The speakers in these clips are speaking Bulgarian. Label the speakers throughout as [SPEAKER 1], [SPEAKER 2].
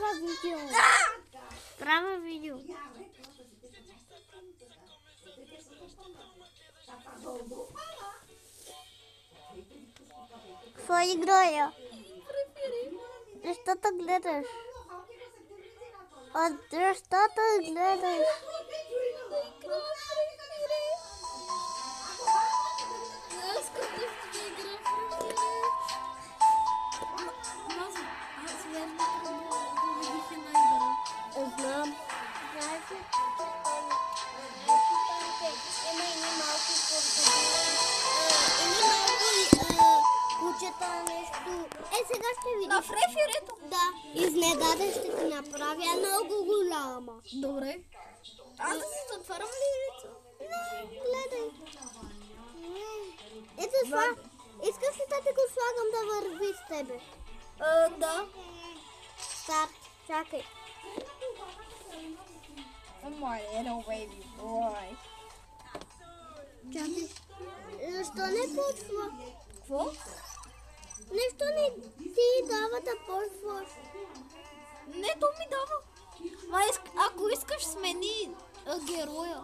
[SPEAKER 1] Права видео. Права видео. Какво играя? Защо гледаш? Защо гледаш? Знам. Има едни малки кучета нещо. Сега ще видиш.
[SPEAKER 2] На фреферето?
[SPEAKER 1] Да. Изненадан ще ти направя много голяма.
[SPEAKER 2] Добре. Аз да си затварям ли лица?
[SPEAKER 1] Не, гледай. Ето това. Искаш ли да ти го слагам да върви с тебе?
[SPEAKER 2] Да.
[SPEAKER 1] Старт. Чакай.
[SPEAKER 2] Oh my little baby boy.
[SPEAKER 1] Чакай. Защо не почва?
[SPEAKER 2] Какво?
[SPEAKER 1] Нещо не ти дава да почваш.
[SPEAKER 2] Не, то ми дава. Ако искаш, смени героя.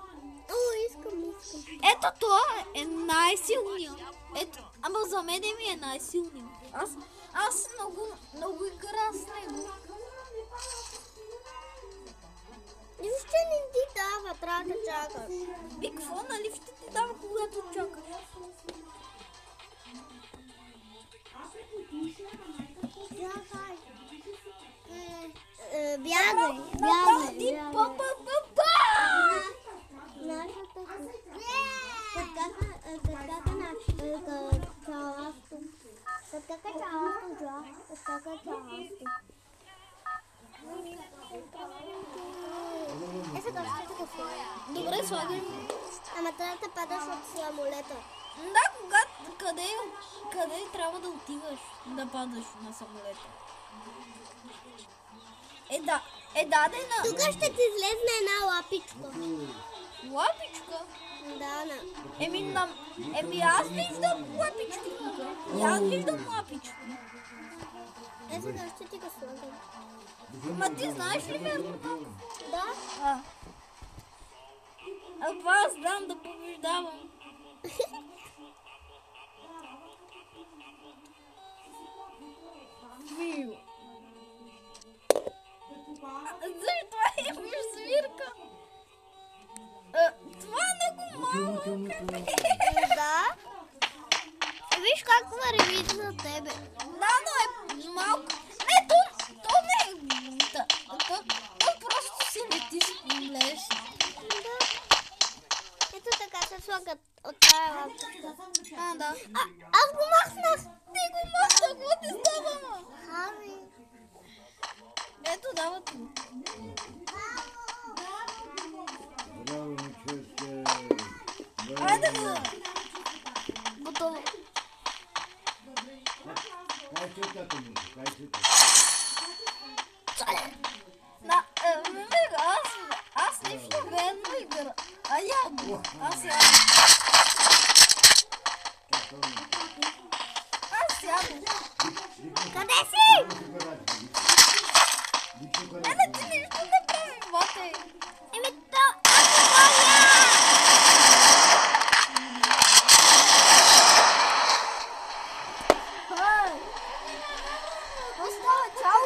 [SPEAKER 1] О, искам.
[SPEAKER 2] Ето това е най-силният. Ама за мен ми е най-силният. Аз много игра с него.
[SPEAKER 1] Нищо не ти дава, трябва да чакаш.
[SPEAKER 2] И какво, нали ще ти дава, когато чакаш?
[SPEAKER 1] Бягай.
[SPEAKER 2] Добре, слагай.
[SPEAKER 1] Ама трябва да падаш от самолета.
[SPEAKER 2] Да, къде трябва да отиваш да падаш на самолета? Дадена.
[SPEAKER 1] Тук ще ти излезне една лапичка.
[SPEAKER 2] Лапичка?
[SPEAKER 1] Да,
[SPEAKER 2] Аз виждам лапички тук. Аз виждам лапички.
[SPEAKER 1] Сега ще ти го слагам.
[SPEAKER 2] Ма ти знаеш ли верно как?
[SPEAKER 1] Да?
[SPEAKER 2] Аз знам да побеждавам. Защо имаш свирка? Това е много малко.
[SPEAKER 1] Да. Виж как върви за тебе.
[SPEAKER 2] Да, но е малко. Не, то не е. То просто си летиш и гледаш.
[SPEAKER 1] Да. Ето така се слагат от тая лапичка.
[SPEAKER 2] Да.
[SPEAKER 1] Аз го махнах.
[SPEAKER 2] Ти го махна, какво ти става, ма?
[SPEAKER 1] Ами.
[SPEAKER 2] Ето, дава ти. Айде го. Готово. Аз лично ведно игра. Аз ядо.
[SPEAKER 1] Къде си?
[SPEAKER 2] Ти нищо не прави, бате.
[SPEAKER 1] Остава чао.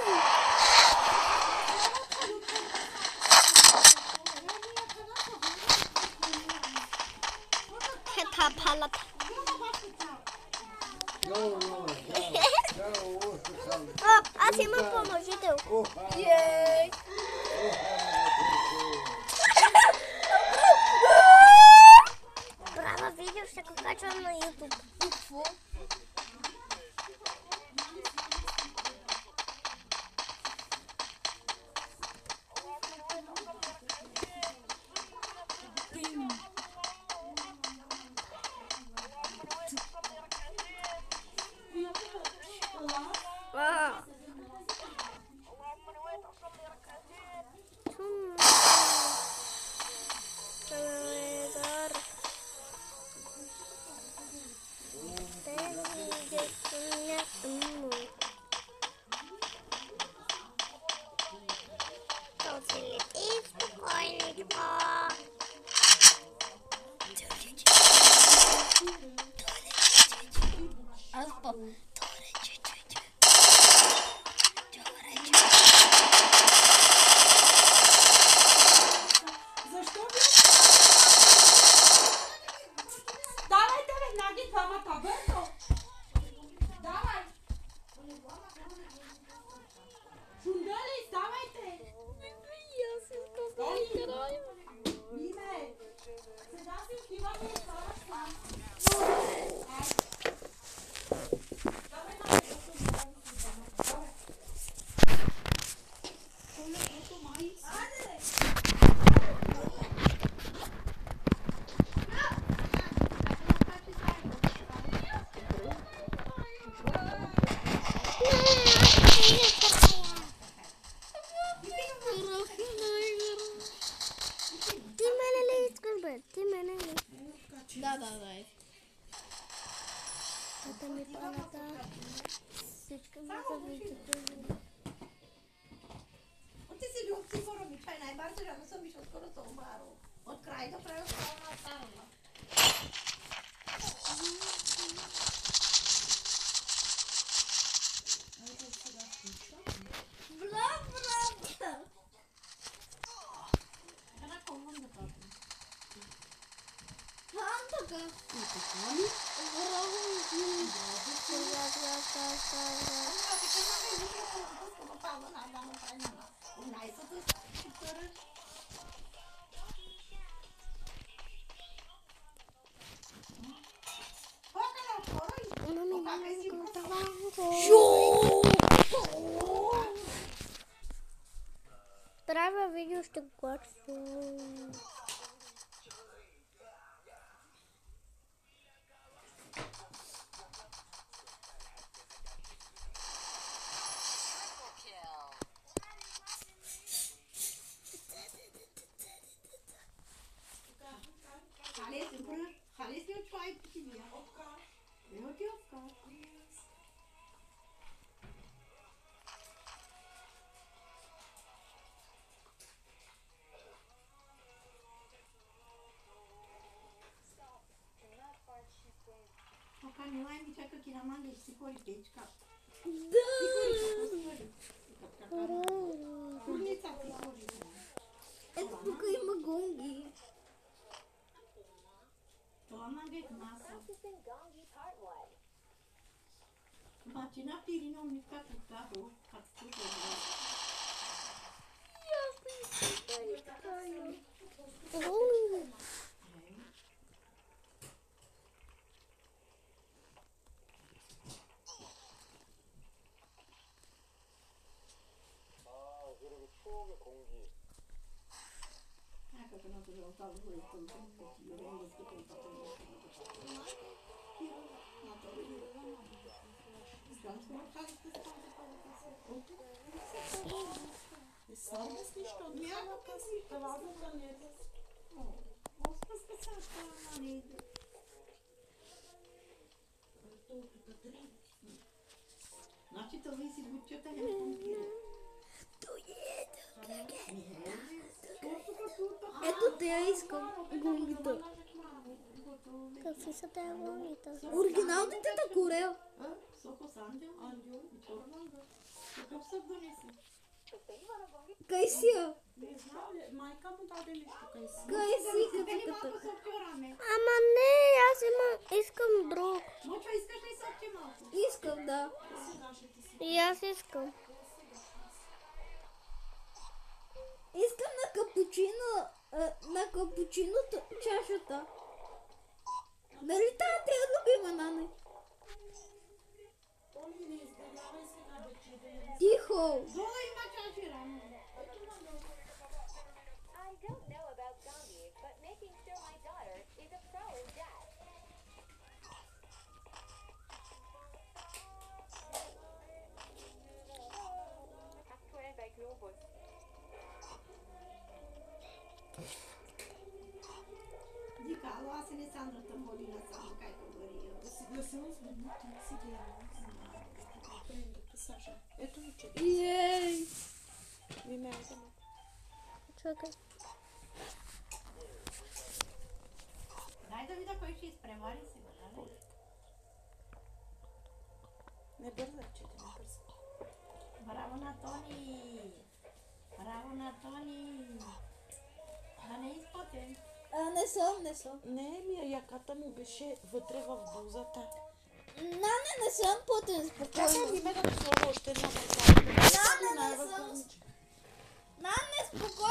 [SPEAKER 1] Хета палата. Аз имам поможител.
[SPEAKER 2] Ей!
[SPEAKER 1] Права видео ще го качвам на YouTube.
[SPEAKER 2] Какво?
[SPEAKER 1] да видите.
[SPEAKER 3] Ти си ли от сигурно ми, това е най-бързо, да съм виж скоро се обаро. От край до край остава старла.
[SPEAKER 2] Браво, браво!
[SPEAKER 3] Една колон да папа.
[SPEAKER 2] Така.
[SPEAKER 1] Трябва видео ще готвя.
[SPEAKER 3] Пока не ми чака ки на манга и си кори печка.
[SPEAKER 2] Да!
[SPEAKER 3] Курница си кори.
[SPEAKER 2] Ето тук има гонги.
[SPEAKER 3] Това манга е маса. Обаче на пирино ми като тако, като това. Как на това отава го и към това, и ренда с като това. На това е.
[SPEAKER 4] Сам нищо от някакъв си разлика не е.
[SPEAKER 3] Значи това си бучата не помпира.
[SPEAKER 2] Ето те я искам. Гунгите.
[SPEAKER 1] Какви са тези гунгите?
[SPEAKER 2] Оригиналните на Корея.
[SPEAKER 3] Соко с ангел, и чорманга. Какъв са донеси?
[SPEAKER 2] Кайсия.
[SPEAKER 4] Не знам ли, майка му даде нещо къде си.
[SPEAKER 2] Кайси
[SPEAKER 3] Бели
[SPEAKER 2] като
[SPEAKER 3] малко
[SPEAKER 2] така.
[SPEAKER 3] сопчораме.
[SPEAKER 1] Ама не, аз искам друг.
[SPEAKER 3] Мочо, искаш ли сопче малко?
[SPEAKER 2] Искам, да.
[SPEAKER 4] Сега ще ти си.
[SPEAKER 1] И аз искам.
[SPEAKER 2] Искам на капучино чашата. Нали тази ти е любима, Нане?
[SPEAKER 4] Оли не избягавай сега вече да не
[SPEAKER 2] Тихо.
[SPEAKER 3] Долу има чаши рано.
[SPEAKER 5] I don't know about zombies, but making sure my daughter is a pro in that. Aktuell bei Globus.
[SPEAKER 3] Дика, ало, аз не Сандрата моли на само, кай говори.
[SPEAKER 4] да си гласила с бутик си гледам. Прендата, Саша. Ето ви че.
[SPEAKER 2] Ей.
[SPEAKER 4] Ви ме да.
[SPEAKER 1] Чакай.
[SPEAKER 3] Дай да видя кой ще изпревари сега, да?
[SPEAKER 4] Не бързай, че не бързай.
[SPEAKER 3] Браво на Тони! Браво на Тони! Да не изпотен.
[SPEAKER 2] Не съм.
[SPEAKER 4] Не, яката му беше вътре в бузата.
[SPEAKER 2] Нане, не съм потен,
[SPEAKER 4] Чакай
[SPEAKER 2] спокойно.
[SPEAKER 4] ми ме да ми сложа още една бърза.
[SPEAKER 2] Не съм. Нане, спокойно.